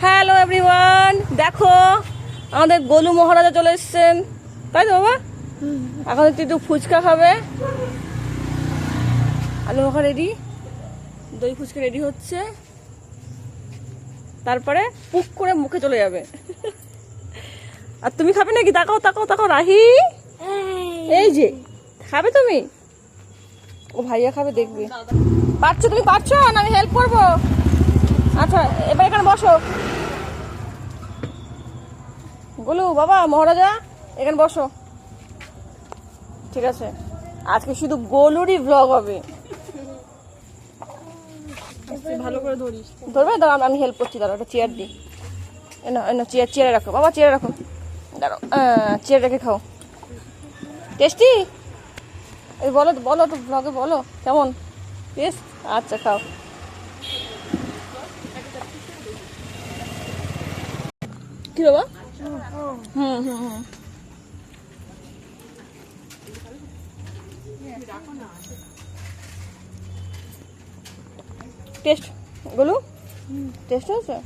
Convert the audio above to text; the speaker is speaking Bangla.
হ্যালো এভরিওয়ান, দেখো আমাদের গোলু মহারাজা চলে এসেছেন, তাই তো বাবা? এখন একটু ফুচকা খাবে। আলু মাখা রেডি, দই ফুচকা রেডি হচ্ছে, তারপরে পুক করে মুখে চলে যাবে। আর তুমি খাবে নাকি? তাকাও তাকাও তাকাও, রাহি এই যে খাবে তুমি। ও ভাইয়া খাবে, দেখবে। পারছো তুমি? পারছো না? আমি হেল্প করবো। আচ্ছা এবার এখানে বসো। গোলু বাবা মহারাজা এখানে বসো। ঠিক আছে, আজকে শুধু গোলুরই ব্লগ হবে। ভালো করে ধরিস। ধরবে? দাঁড়াও আমি হেল্প করছি, দাঁড়াও একটা চেয়ার দিই। এনো এনো চেয়ারে রাখো বাবা, চেয়ারে রাখো। দাঁড়াও, চেয়ার রেখে খাও। টেস্টি? এই বলো বলো তো ব্লগে বলো কেমন টেস্ট। আচ্ছা খাও। কি বাবা? হুম হুম হুম। টেস্ট গোলু? টেস্ট হয়েছে?